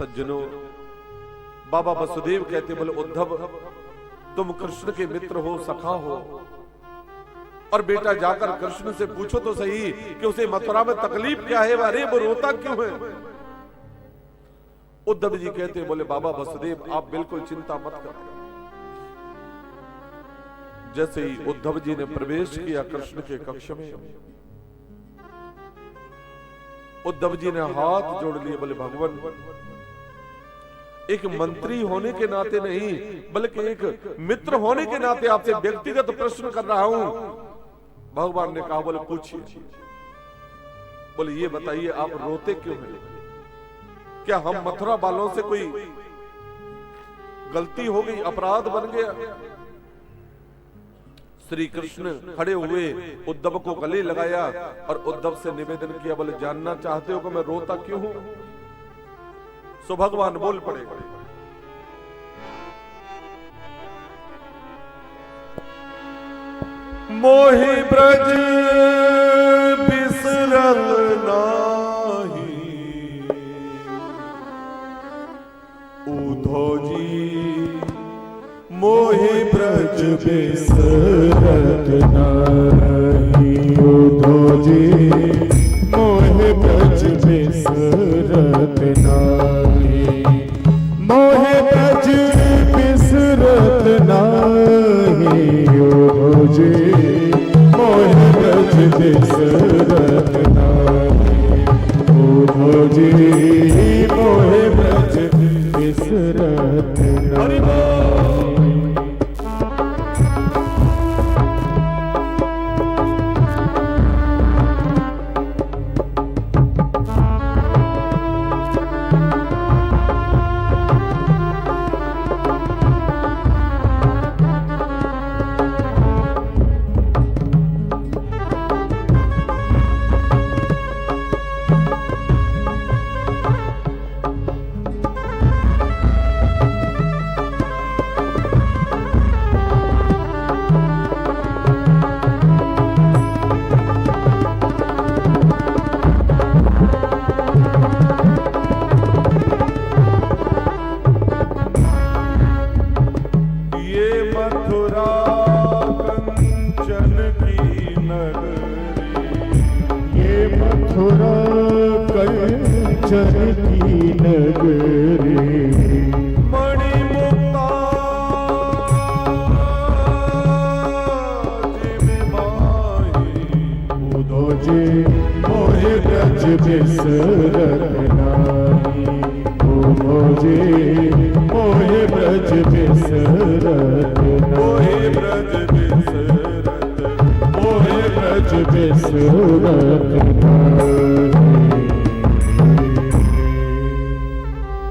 सज्जनों, बाबा वसुदेव कहते, बोले उद्धव तुम कृष्ण के मित्र हो, सखा हो, और बेटा जाकर कृष्ण से पूछो तो सही कि उसे मथुरा में तकलीफ क्या है, अरे वो रोता क्यों है। उद्धव जी कहते, बोले बाबा वसुदेव आप बिल्कुल चिंता मत करो। जैसे ही उद्धव जी ने प्रवेश किया कृष्ण के कक्ष में, उद्धव जी ने हाथ जोड़ लिए, बोले भगवान, एक मंत्री होने के नाते नहीं बल्कि एक मित्र होने के नाते आपसे व्यक्तिगत प्रश्न कर रहा हूं। भगवान ने कहा, बोले पूछिए। बोले ये बताइए आप रोते क्यों हैं? क्या हम मथुरा वालों से कोई गलती हो गई, अपराध बन गया? श्री कृष्ण खड़े हुए, उद्धव को गले लगाया और उद्धव से निवेदन किया, बोले जानना चाहते हो कि मैं रोता क्यों हूं? सो भगवान बोल पड़े, मोहि ब्रज बिसरल नाही, उद्धव जी मोहि ब्रज बिसरत नाही, उद्धव जी मोहि ब्रज बिसरत नाही, मोहि ब्रज बिसरत नाही, उद्धव जी मोहि ब्रज बिसरत नाही, उद्धव जी मोहि ब्रज बिसरत नाही।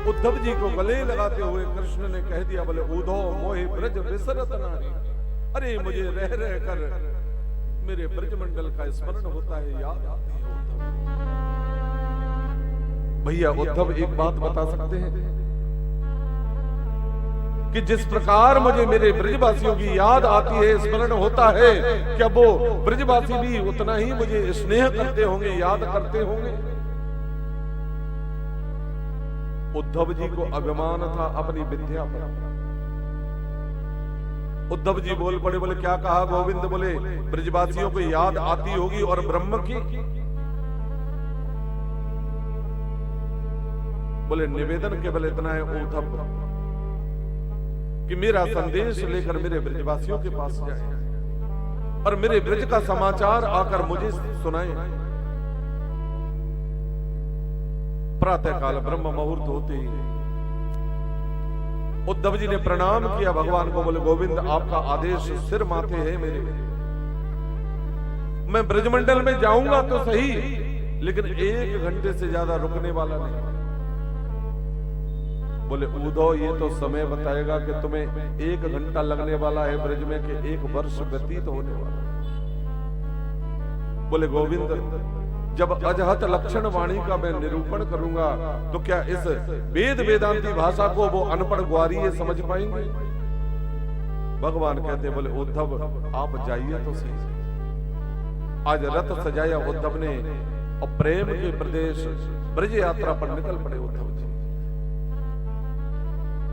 उद्धव जी को गले लगाते हुए कृष्ण ने कह दिया, बोले उद्धव मोहि ब्रज बिसरत नाही। अरे मुझे रह रह कर मेरे ब्रजमंडल का स्मरण होता है, याद आती है उद्धव। भैया उद्धव एक बात बता सकते हैं कि जिस प्रकार मुझे मेरे ब्रजवासियों की याद आती है, स्मरण होता है, क्या वो ब्रजवासी भी उतना ही मुझे स्नेह करते होंगे, याद करते होंगे? उद्धव जी को अभिमान था अपनी विद्या पर। उद्धव जी बोल पड़े, बोले क्या कहा गोविंद? बोले ब्रजवासियों को याद आती होगी और ब्रह्म की? बोले निवेदन केवल इतना है उद्धव कि मेरा संदेश लेकर मेरे ब्रजवासियों के पास जाए और मेरे ब्रज का समाचार आकर मुझे सुनाए। प्रातः काल ब्रह्म मुहूर्त होते ही उद्धव जी ने प्रणाम किया भगवान को, बोले गोविंद आपका आदेश सिर माथे है मेरे, मैं ब्रजमंडल में जाऊंगा तो सही, लेकिन 1 घंटे से ज्यादा रुकने वाला नहीं। बोले उद्धव ये तो समय बताएगा कि तुम्हें 1 घंटा लगने वाला है ब्रज में कि 1 वर्ष व्यतीत होने वाला। बोले गोविंद जब अजहत लक्षण वाणी का मैं निरूपण करूंगा तो क्या इस वेद वेदांती भाषा को वो अनपढ़ ग्वारी ये समझ पाएंगे? भगवान कहते, बोले उद्धव आप जाइए तो सही। आज रथ सजाया उद्धव ने और प्रेम के प्रदेश ब्रज यात्रा पर निकल पड़े उद्धव जी।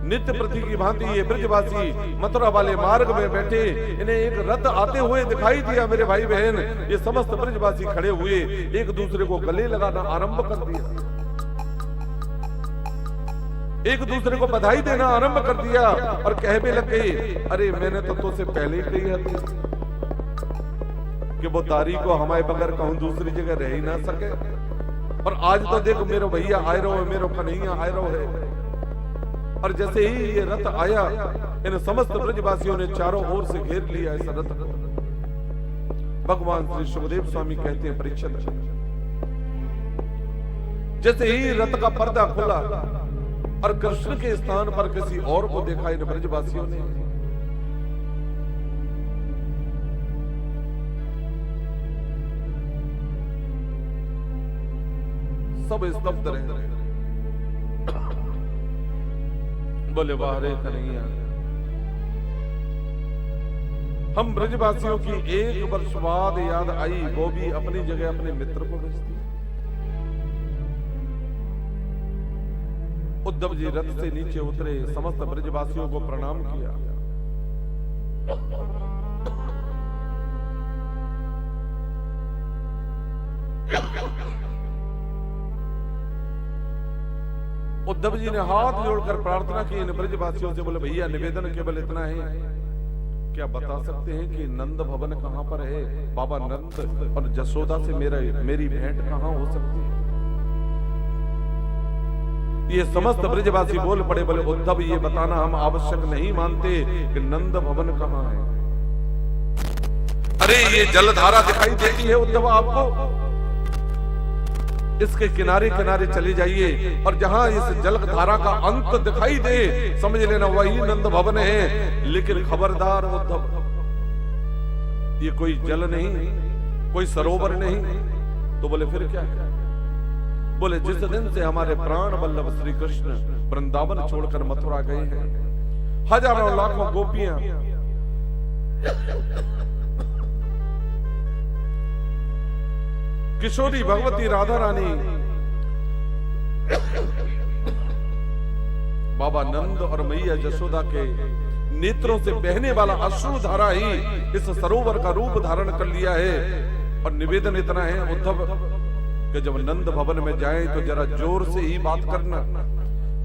नित्य प्रति की भांति ये ब्रजवासी मथुरा वाले मार्ग में बैठे, इन्हें एक रथ आते हुए दिखाई दिया। मेरे भाई बहन, ये समस्त ब्रजवासी खड़े हुए एक दूसरे को गले लगाना आरंभ कर दिया, एक दूसरे को बधाई देना आरंभ कर दिया और कहने लग गए, अरे मैंने तो तुझसे पहले ही कही थी कि वो तारी को हमारे बगैर कहूं दूसरी जगह रह ही ना सके, और आज तो देखो मेरो भैया आए रहो है, मेरो कन्हैया आए रहो है। और जैसे ही ये रथ आया, इन समस्त ब्रजवासियों ने चारों ओर से घेर लिया इस रथ को। भगवान श्री सुखदेव स्वामी कहते हैं, परीक्षित, जैसे ही रथ का पर्दा खुला और कृष्ण के स्थान पर किसी और को देखा इन ब्रजवासियों ने, सब स्तब्ध रहे, बोले वाह रे कन्हैया, हम ब्रजवासियों की एक वर्ष बाद याद आई, वो भी अपनी जगह अपने मित्र को भेजती। उद्धव जी रथ से नीचे उतरे, समस्त ब्रजवासियों को प्रणाम किया। उद्धव जी ने हाथ जोड़कर प्रार्थना की इन ब्रजवासियों से, बोले भैया निवेदन केवल इतना है, क्या बता सकते हैं कि नंद भवन कहां पर है? बाबा नंद और जसोदा से मेरी भेंट कहां हो सकती है? ये समस्त ब्रजवासी बोल पड़े, बोले उद्धव ये बताना हम आवश्यक नहीं मानते कि नंद भवन कहां है। अरे ये जलधारा दिखाई देती है उद्धव आपको, इसके किनारे किनारे चले जाइए और जहां इस जलधारा का अंत दिखाई दे, समझ लेना वही नंद भवन है। लेकिन खबरदार उद्धव, ये कोई जल नहीं, कोई सरोवर नहीं। तो बोले फिर क्या है? बोले जिस दिन से हमारे प्राण वल्लभ श्री कृष्ण वृंदावन छोड़कर मथुरा गए हैं, हजारों लाखों गोपियां किशोरी भगवती राधा रानी बाबा नंद और मैया जसोदा के नेत्रों से बहने वाला अश्रु धारा ही इस सरोवर का रूप धारण कर लिया है। और निवेदन इतना है उद्धव कि जब नंद भवन में जाएं तो जरा जोर से ही बात करना,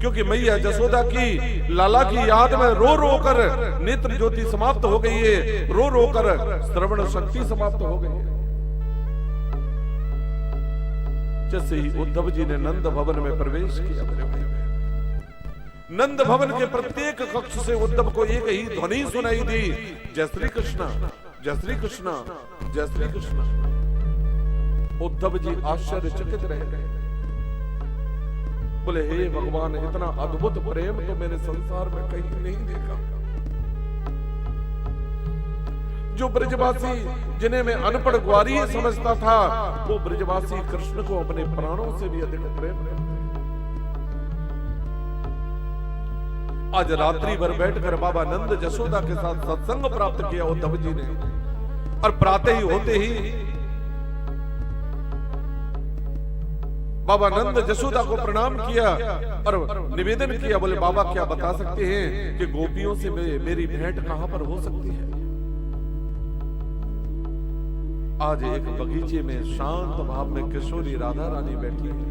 क्योंकि मैया जसोदा की लाला की याद में रो रो कर नेत्र ज्योति समाप्त हो गई है, रो रो कर श्रवण शक्ति समाप्त हो गई है। जैसे ही उद्धव जी ने नंद भवन में प्रवेश किया, नंद भवन के प्रत्येक कक्ष से उद्धव को एक ही ध्वनि सुनाई दी, जय श्री कृष्ण, जय श्री कृष्ण, जय श्री कृष्ण। उद्धव जी आश्चर्यचकित रह गए, बोले हे भगवान, इतना अद्भुत प्रेम तो मैंने संसार में कहीं नहीं देखा। जो ब्रजवासी जिन्हें मैं अनपढ़ ग्वारी समझता था, वो ब्रजवासी कृष्ण को अपने प्राणों से भी अधिक प्रेम करते हैं। आज रात्रि भर बैठकर बाबा नंद जसोदा के साथ सत्संग प्राप्त किया उद्धव जी ने, और प्रातः ही होते ही बाबा नंद जसोदा को प्रणाम किया और निवेदन किया, बोले बाबा क्या बता सकते हैं कि गोपियों से मेरी भेंट कहां पर हो सकती है? आज एक बगीचे में शांत भाव में किशोरी राधा रानी बैठी है,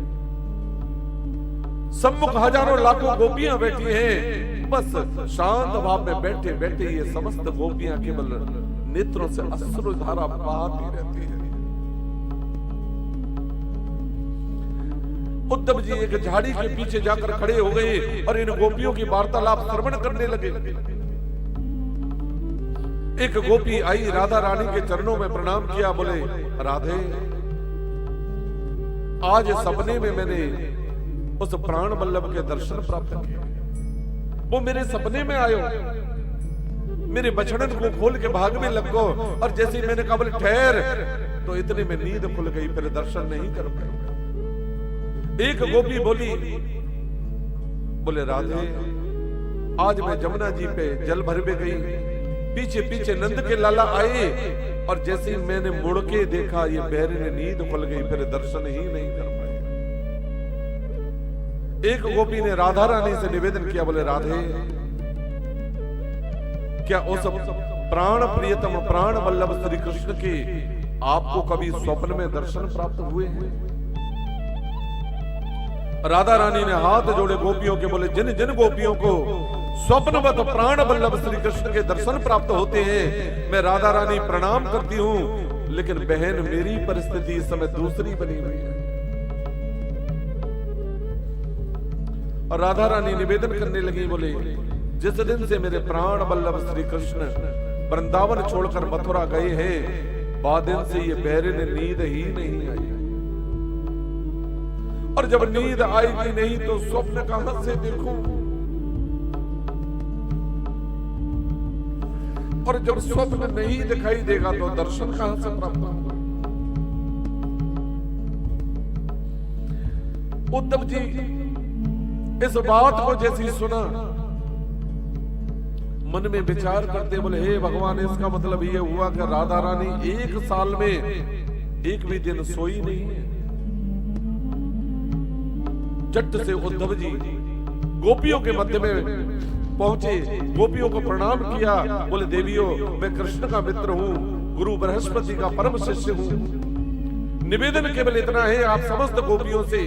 सम्मुख हजारों लाखों गोपियां बैठी हैं। बस शांत भाव में बैठे बैठे ये समस्त गोपियां केवल नेत्रों से अश्रु धारा बहाती रहती है। उद्धव जी एक झाड़ी के पीछे जाकर खड़े हो गए और इन गोपियों की वार्तालाप श्रवण करने लगे। एक गोपी आई, राधा रानी के चरणों में प्रणाम किया, बोले राधे, आज सपने में मैंने उस प्राण वल्लभ के दर्शन प्राप्त किए। वो मेरे सपने में आयो, मेरे बछड़न को खोल के भाग में लग गो, और जैसे मैंने कहा बोले ठहर, तो इतने में नींद खुल गई, फिर दर्शन नहीं कर पाए। एक गोपी बोली, बोले राधे, आज मैं जमुना जी पे जल भरने गई, पीछे पीछे नंद के लाला आए, और जैसे ही मैंने मुड़ के देखा ये बहरे ने नींद खुल गई, फिर दर्शन ही नहीं कर पाए। एक गोपी ने राधा रानी से निवेदन किया, बोले राधे, क्या उस प्राण प्रियतम प्राण वल्लभ श्री कृष्ण के आपको कभी स्वप्न में दर्शन प्राप्त हुए हैं? राधा रानी ने हाथ जोड़े गोपियों के, बोले जिन जिन गोपियों को स्वप्नवत प्राण वल्लभ श्री कृष्ण के दर्शन प्राप्त होते हैं, मैं राधा रानी प्रणाम करती हूं, लेकिन बहन मेरी परिस्थिति इस समय दूसरी बनी हुई है। और राधा रानी निवेदन करने लगी, बोले जिस दिन से मेरे प्राण वल्लभ श्री कृष्ण वृंदावन छोड़कर मथुरा गए हैं, बाद दिन से ये बैरिन नींद ही नहीं आई, और जब नींद आएगी नहीं तो स्वप्न कहां से देखूं, और जब स्वप्न नहीं दिखाई देगा तो दर्शन कहां से प्राप्त होगा। उद्धव जी इस बात को जैसे सुना, मन में विचार करते, बोले हे भगवान, इसका मतलब ये हुआ कि राधा रानी एक साल में एक भी दिन सोई नहीं है। झट से उद्धव जी गोपियों के मध्य में पहुंचे, गोपियों को प्रणाम किया, बोले देवियों, मैं कृष्ण का मित्र हूं, गुरु बृहस्पति का परम शिष्य हूं। निवेदन केवल इतना है आप समस्त गोपियों से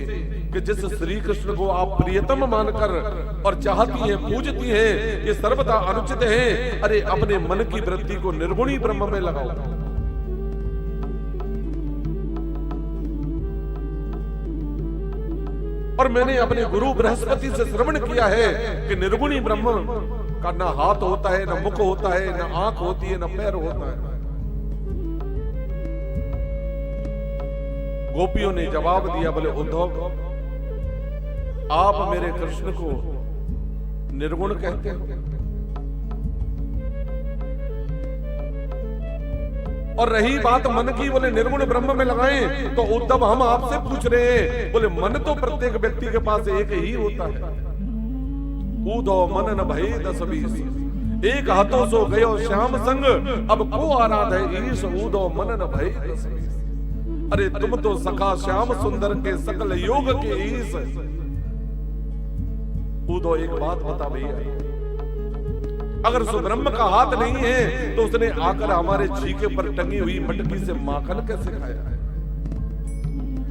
कि जिस श्री कृष्ण को आप प्रियतम मानकर और चाहती हैं, पूजती हैं, ये सर्वदा अनुचित है। अरे अपने मन की वृत्ति को निर्गुणी ब्रह्म में लगाओ। और मैंने अपने गुरु बृहस्पति से श्रवण किया है कि निर्गुणी ब्रह्म का ना हाथ होता है, ना मुख होता है, ना आंख होती है, ना पैर होता है। गोपियों ने जवाब दिया, बोले उद्धव, आप मेरे कृष्ण को निर्गुण कहते हो, और रही बात मन की, बोले निर्गुण ब्रह्म में लगाएं, तो उद्धव हम आपसे पूछ रहे हैं, बोले मन तो प्रत्येक व्यक्ति के पास एक ही होता है। ऊधो मन न भई 10-20, एक हाथों सो गयो श्याम संग, अब को आराध है ईश, ऊधो मन न भई 10-20। अरे तुम तो सखा श्याम सुंदर के सकल योग के ईश। ऊधो एक बात बता भैया, अगर सुब्रह्म का हाथ नहीं है तो उसने आकर हमारे छीके पर टंगी हुई मटकी से माखन कैसे खाया है?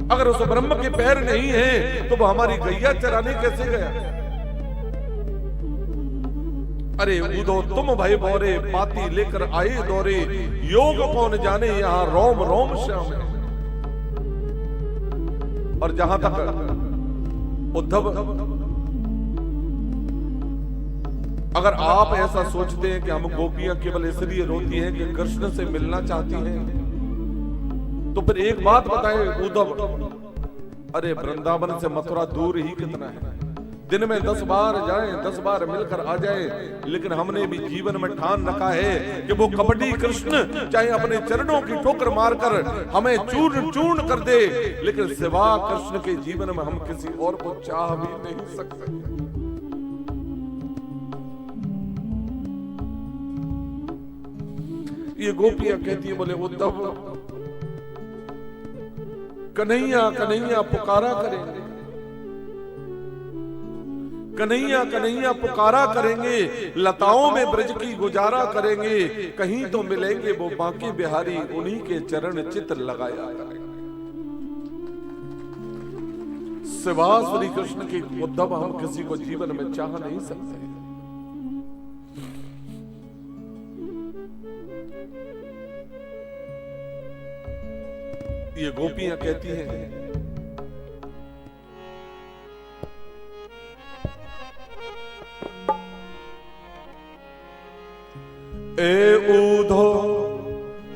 अगर उस ब्रह्म के पैर नहीं है तो वो हमारी गैया चराने कैसे गया? अरे ऊधो तुम भाई बोरे पाती लेकर आए दौरे, योग कौन जाने यहाँ रोम रोम श्याम है। और जहां तक उद्धव, अगर आप ऐसा सोचते हैं कि हम गोपियां केवल इसलिए रोती हैं कि कृष्ण से मिलना चाहती हैं, तो फिर एक बात बताएं उद्धव, अरे वृंदावन से मथुरा दूर ही कितना है? दिन में 10 बार जाएं, 10 बार मिलकर आ जाएं, लेकिन हमने भी जीवन में ठान रखा है कि वो कपटी कृष्ण चाहे अपने चरणों की ठोकर मारकर हमें चूर्ण चूर्ण कर दे, लेकिन सिवा कृष्ण के जीवन में हम किसी और को चाह भी नहीं सकते। ये गोपियां कहती है, बोले उद्धव, कन्हैया कन्हैया पुकारा करेंगे, कन्हैया कन्हैया पुकारा करेंगे, लताओं में ब्रज की गुजारा करेंगे, कहीं तो मिलेंगे वो बांके बिहारी, उन्हीं के चरण चित लगाया करेंगे। सिवा श्री कृष्ण के उद्धव हम किसी को जीवन में चाह नहीं सकते। ये गोपियां कहती हैं, ए ऊधो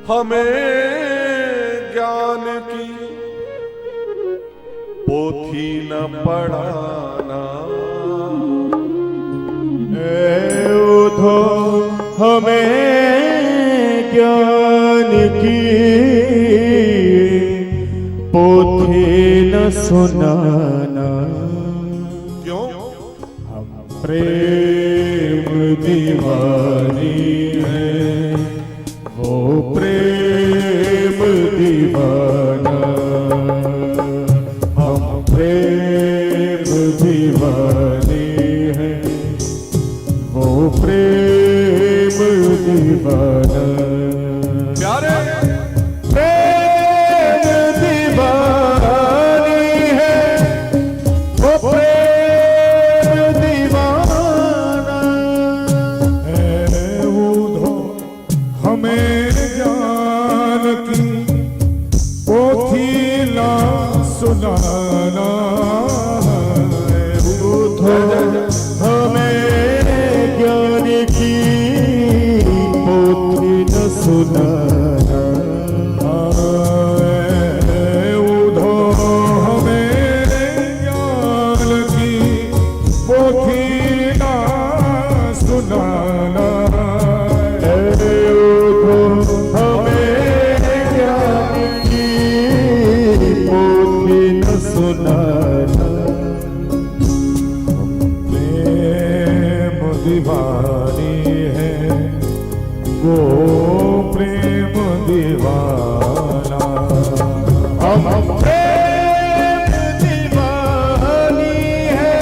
हमें ज्ञान की पोथी न पढ़ाना, ए ऊधो हमें ज्ञान की पोथी न सुनाना। क्यों? हम प्रेम दीवानी है, वो प्रेम दीवाना, हम प्रेम दीवाना। दीवाना प्यारे प्रेम दीवानी है वो प्रेम दीवाना है उधो हमें ज्ञान की पोथी ना सुनाना है उधो हमें ज्ञान की पोथी न सुनाना उधो हमें ज्ञान की पोथी न सुनाना उधो हमें ज्ञान की पोथी न सुनाना प्रेम दीवानी है वो प्रेम दीवाना हम प्रेम दीवानी है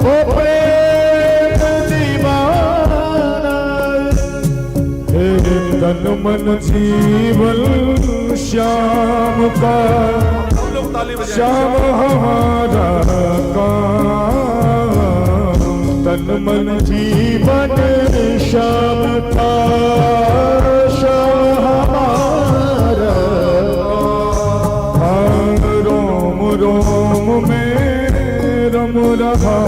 वो प्रेम दीवाना हे तन मन जीवन श्याम का हम लोग ताली बजाएं। श्याम हमारा काम तन मन जीवन श्याम का श्याम हमारा काम रोम रोम में रम रहा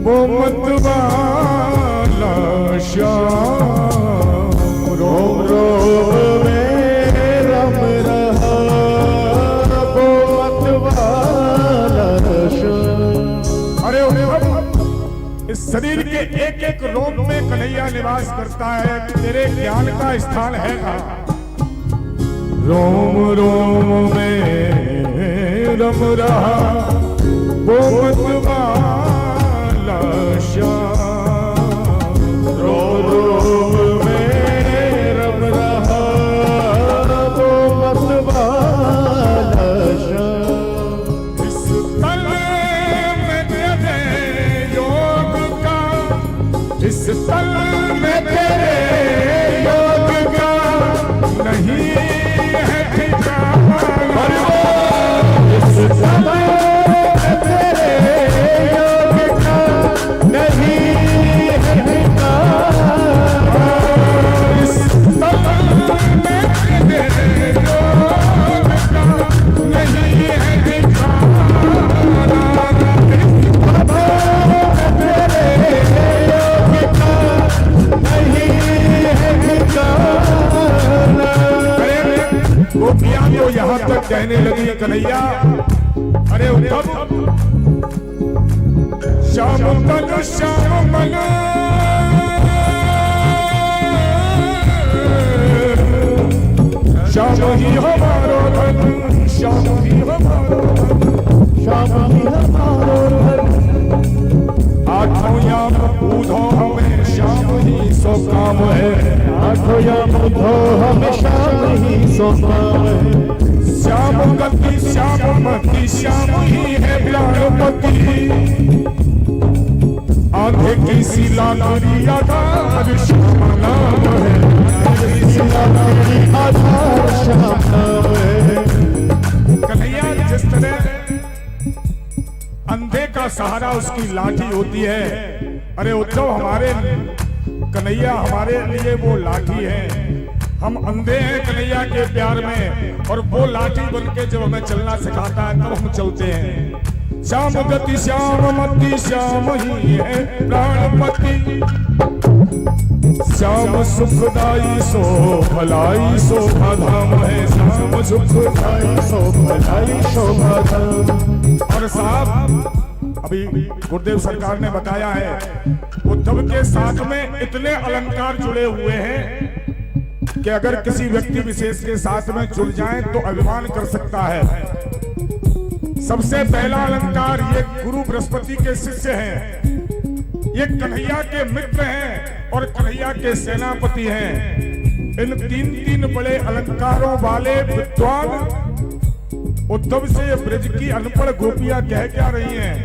वो मतवाला श्याम रोम रोम में रम रहा वो मतवाला श्याम। अरे इस शरीर के एक एक रोम में कन्हैया निवास करता है। तेरे ज्ञान का स्थान है कहाँ? रोम रोम में रम रहा वो मतवाला श्याम रोम रोम में रम रहा वो मतवाला श्याम। इस तल में तेरे योग का इस तल में तेरे योग का नहीं है ठिकाना इस तल में तेरे योग का नहीं है ठिकाना इस तल में तेरे योग का नहीं है ठिकाना गोपियां तो यहाँ तक कहने लगी कन्हैया अरे उद्धव श्याम तन श्याम मन श्याम ही हमारो धन श्याम ही हमारो धन श्याम ही हमारो धन आठों याम उधो हमें श्याम ही सो काम है आठों याम उधो हमें श्याम ही सो काम है श्याम गति श्याम मति श्याम ही है प्राणपति आधे की शिला नरी आधार श्याम नाम है शिला नरी आधार श्याम नाम है। कन्हैया जिस तरह अंधे का सहारा उसकी लाठी होती है अरे उद्धव हमारे कन्हैया हमारे लिए वो लाठी है हम अंधे हैं कन्हैया के प्यार में और वो लाठी बन के जब हमें चलना सिखाता है तब हम चलते हैं श्याम गति श्याम मति श्याम ही है प्राणपति श्याम सुखदाई सो भलाई शोभा धाम है श्याम सुखदाई सो भलाई शोभा धाम। और साहब अभी गुरुदेव सरकार ने बताया है उद्धव के साथ में इतने अलंकार जुड़े हुए हैं कि अगर किसी व्यक्ति विशेष के साथ में जुड़ जाएं तो अभिमान कर सकता है। सबसे पहला अलंकार ये गुरु बृहस्पति के शिष्य हैं, ये कन्हैया के मित्र हैं और कन्हैया के सेनापति हैं। इन तीन तीन बड़े अलंकारों वाले विद्वान उद्धव से ब्रज की अनपढ़ गोपियां कह क्या रही हैं?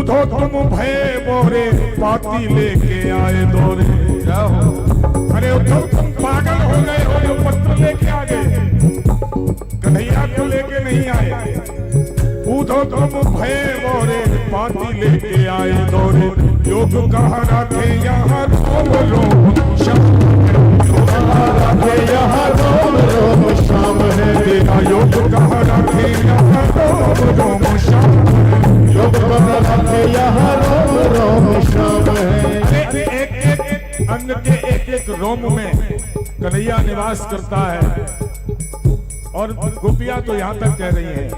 पूछो तुम भय बोरे पाती लेके आए दौरे। अरे उद्धव तुम पागल हो गए हो जो पत्र लेके आ गए, कन्हैया को लेके नहीं आए। पूछो तुम भय बोरे पाती लेके आए दौरे। योग कहाँ रखे यहाँ रोम रोम श्याम, रखे यहाँ रोम रोम श्याम है तेरा। योग कहाँ रखे यहाँ रोम रोम श्याम, योग कहाँ रखे यहाँ रोम रोम श्याम है। एक अंग के एक एक रोम में कन्हैया निवास करता है। और गोपियां तो यहाँ तक कह रही हैं,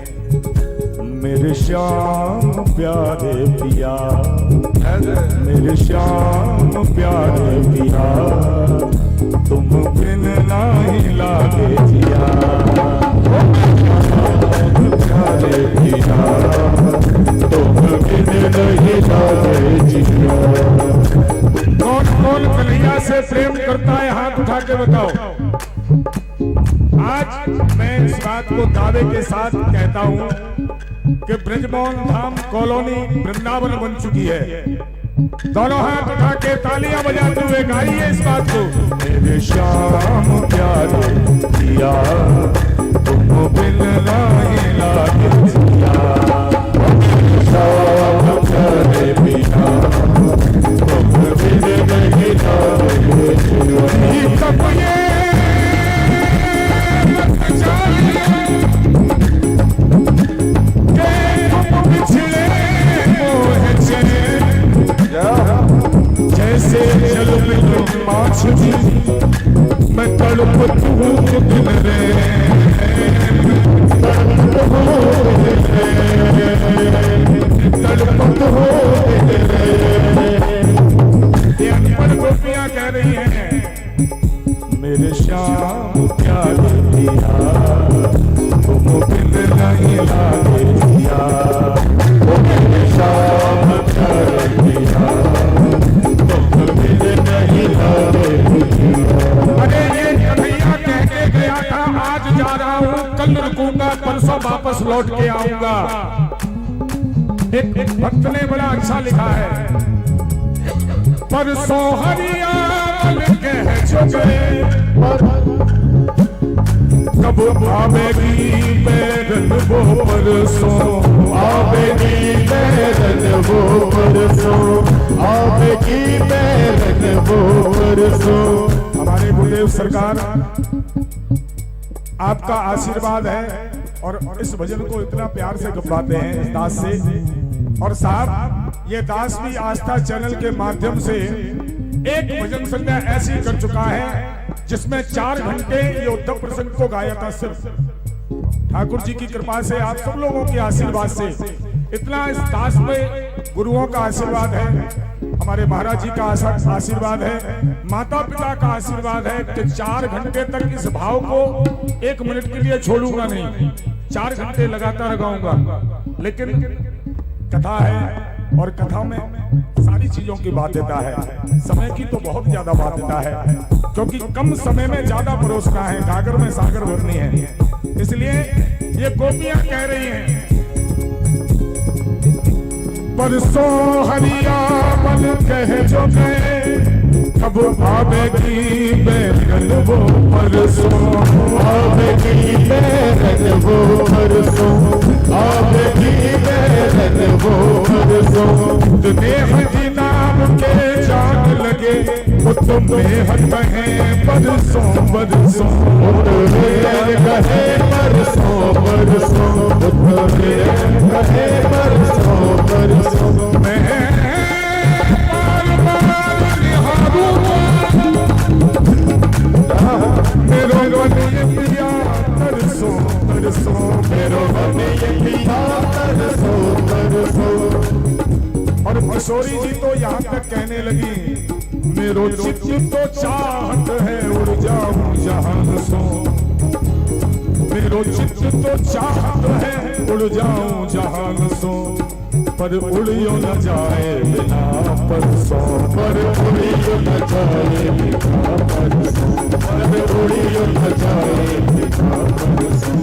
मेरे श्याम प्यारे पिया, मेरे श्याम प्यारे पिया, तुम बिन नहीं लागे जिया। प्यारे पिया, तुम बिन नहीं लागे जिया। कौन कौन कन्हैया से प्रेम करता है, हाथ उठा के बताओ। आज मैं इस बात को दावे के साथ कहता हूं कि ब्रजमोहन धाम कॉलोनी वृंदावन बन चुकी है। दोनों हाथ उठा के तालियां बजाते हुए गाइए इस बात को। मेरे श्याम प्यारे पिया, तुम बिन नहीं लागे जिया। श्याम प्यारे पिया, तुम बिन नहीं लागे जिया। जैसे जल में मछली मैं तड़पती हूँ दिन रे, तड़पत हो दिन रे। ये अनपढ़ गोपियां कह रही हैं, मेरे श्याम प्यारे पिया, तुम बिन नहीं लागे जिया। मेरे श्याम प्यारे पिया, तुम बिन नहीं लागे जिया। अरे ये कन्हैया कह के गया था, आज जा रहा हूँ, कल रुकूंगा, परसों वापस लौट के आऊंगा। एक भक्त ने बड़ा अच्छा लिखा है, परसों हरिया कह चुके, कब आवेगी बैरन वो परसों, आवेगी बैरन वो परसों, आवेगी बैरन वो परसों। हमारे गुरुदेव सरकार आपका आशीर्वाद है और इस भजन को इतना प्यार से गवाते हैं इस दास से। और साहब ये दास भी आस्था चैनल के माध्यम से एक भजन संध्या ऐसी कर चुका है जिसमें 4 घंटे ये उद्धव प्रसंग को गाया था। सिर्फ ठाकुर जी की कृपा से, आप सब लोगों के आशीर्वाद से, इतना इस दास में गुरुओं का आशीर्वाद है, हमारे महाराज जी का आशीर्वाद है, माता पिता का आशीर्वाद है कि 4 घंटे तक इस भाव को 1 मिनट के लिए छोड़ूंगा नहीं, 4 घंटे लगातार गाऊंगा। लेकिन कथा है और कथा में सारी चीजों की बाध्यता है, समय की तो बहुत ज्यादा बाध्यता है, क्योंकि कम समय में ज्यादा परोसना है, गागर में सागर भरनी है। इसलिए ये गोपियां कह रही हैं, परसों हरिया मन कह जो गए, कब आवेगी बैरन वो परसों, आवेगी बैरन वो परसों, आवेगी बैरन वो परसों। देह जी नाम के जान लगे, वो तुम्हें हट कहे परसों परसों, कहे परसों परसों, कहे परसों परसों। मैं मेरो बने पिया तरसो तरसो, मेरो बने पिया तरसो तरसो। और किशोरी जी तो यहाँ तक कहने लगी, मेरो चित्त तो चाहत है उड़ जाऊं जहां सो, मेरो चित्त तो चाहत है उड़ जाऊं जहां सो, पर उड़ियो न जाए बिना परसों, पर उड़ियो न जाए बिना परसों, पर उड़ियो न जाए बिना परसों।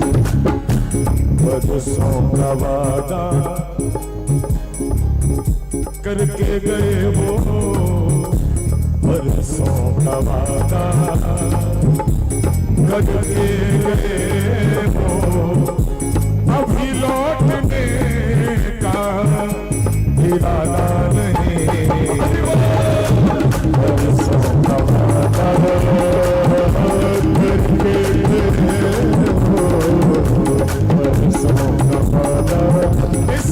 परसों का वादा करके गए वो बरसों का वादा, करके गए वो अभी लौटने का इरादा नहीं। बरसों का वादा करके गए वो बरसों का वादा। इस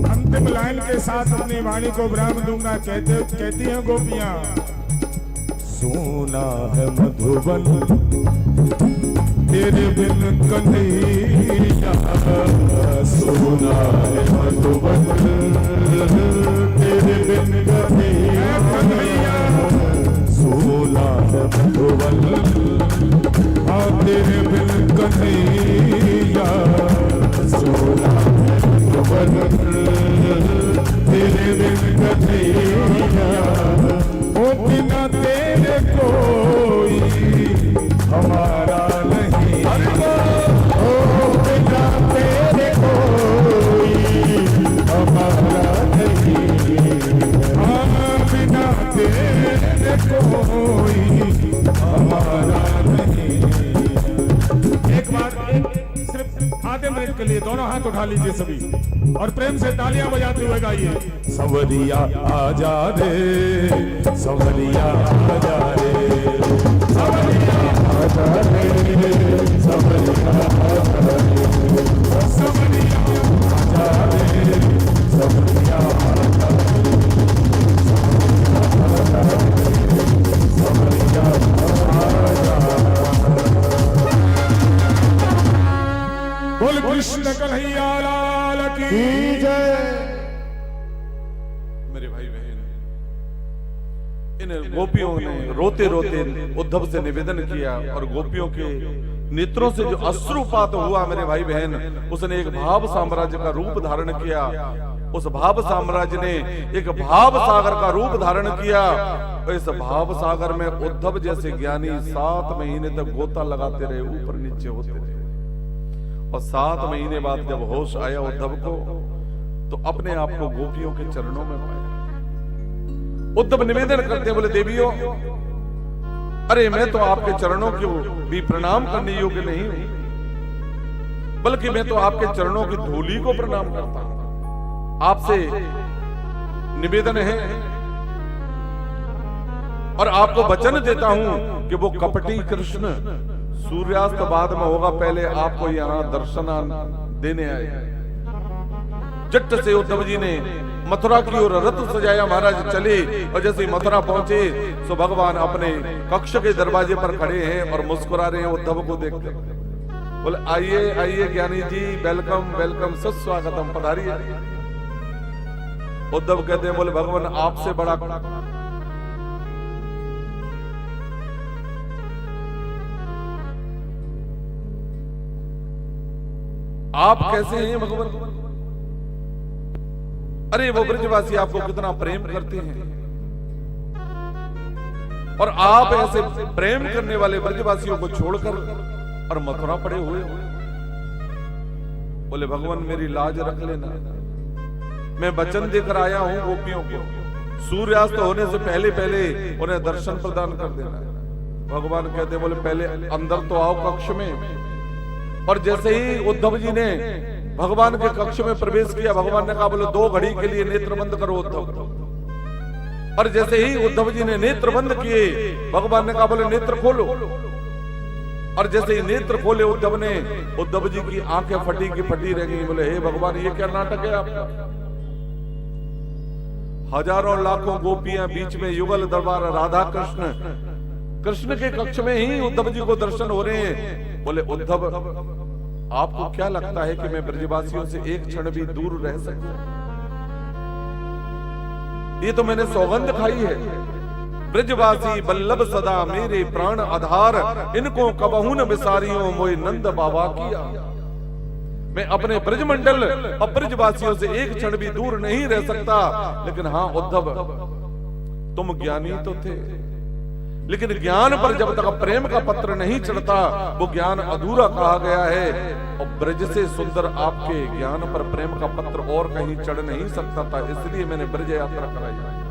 अंतिम लाइन के साथ अपनी वाणी को विराम दूंगा। कहती हैं गोपियां, सोना है मधुबन तेरे बिन कन्हैया, सोना है मधुबन तेरे बिन कन्हैया, सोना है मधुबन तेरे बिन कन्हैया, सोना है मधुबन तेरे बिन कन्हैया, ओ बिना तेरे कोई हमारा नहीं, ओ बिना तेरे कोई हमारा नहीं, बिना तेरे कोई हमारा नहीं। एक बार सिर्फ आधे मिनट के लिए दोनों हाथ उठा लीजिए सभी और प्रेम से तालियां बजाते हुए गाइए। सवरिया आजा रे, सवरिया आजा रे, सवरिया आजा रे, सवरिया आजा रे, सवरिया आजा रे, सवरिया आजा रे, सवरिया आजा। बोल कृष्ण कन्हैया लाल की जय। मेरे भाई बहन, इन गोपियों ने रोते रोते उद्धव से निवेदन किया और गोपियों के नेत्रों से जो अश्रुपात हुआ मेरे भाई बहन, उसने एक भाव साम्राज्य का रूप धारण किया। उस भाव साम्राज्य ने एक भाव सागर का रूप धारण किया। इस भाव सागर में उद्धव जैसे ज्ञानी 7 महीने तक गोता लगाते रहे, ऊपर नीचे होते रहे। और 7 महीने बाद जब होश आया उद्धव को, तो अपने आप को गोपियों के चरणों में पाया। उद्धव निवेदन करते बोले, देवियों, अरे मैं तो आपके चरणों को भी प्रणाम करने योग्य नहीं हूं, बल्कि मैं तो आपके चरणों की धूली को प्रणाम करता हूं। आपसे निवेदन है और आपको वचन देता हूं कि वो कपटी कृष्ण सूर्यास्त बाद में होगा, पहले आपको यहां दर्शन देने आए। जट से उद्धव जी ने मथुरा की ओर रथ सजाया, महाराज चले। और जैसे ही मथुरा पहुंचे तो भगवान अपने कक्ष के दरवाजे पर खड़े हैं और मुस्कुरा रहे हैं उद्धव को देखकर। बोले, आइए आइए ज्ञानी जी, वेलकम वेलकम, सुस्वागतम, पधारिए। उद्धव कहते हैं, बोले भगवान आपसे बड़ा आप कैसे हैं भगवान? अरे वो ब्रजवासी आपको कितना प्रेम करते हैं और आप ऐसे प्रेम करने वाले ब्रजवासियों को छोड़कर और मथुरा पड़े हुए हो। बोले भगवान मेरी लाज रख लेना, मैं वचन देकर आया हूं गोपियों को, सूर्यास्त होने से पहले पहले उन्हें दर्शन प्रदान कर देना। भगवान कहते बोले पहले अंदर तो आओ कक्ष में। और जैसे ही उद्धव जी ने भगवान के कक्ष में प्रवेश किया, भगवान ने कहा बोले 2 घड़ी के लिए नेत्र बंद करो उद्धव। और जैसे ही उद्धव जी ने नेत्र बंद किए, भगवान ने कहा बोले नेत्र खोलो। और जैसे ही नेत्र खोले उद्धव ने, उद्धव जी की आंखें फटी की फटी रह गई। बोले हे भगवान, ये क्या नाटक है आपका? हजारों लाखों गोपियां बीच में, युगल दरबार, राधा कृष्ण, कृष्ण के कक्ष में ही उद्धव जी को दर्शन हो रहे हैं। बोले उद्धव, आपको क्या लगता है कि मैं ब्रजवासियों से एक क्षण भी दूर रह सकता? ये तो मैंने सौगंध खाई है। ब्रजवासी बल्लभ सदा मेरे प्राण आधार, इनको कबहू न बिसारियों मोए नंद बाबा किया। मैं अपने ब्रजमंडल और ब्रजवासियों से एक क्षण भी दूर नहीं रह सकता। लेकिन हाँ उद्धव, तुम ज्ञानी तो थे, लेकिन ज्ञान पर जब तक प्रेम का पत्र नहीं चढ़ता वो ज्ञान अधूरा कहा गया है। और ब्रज से सुंदर आपके ज्ञान पर प्रेम का पत्र और कहीं चढ़ नहीं सकता था, इसलिए मैंने ब्रज यात्रा कराई।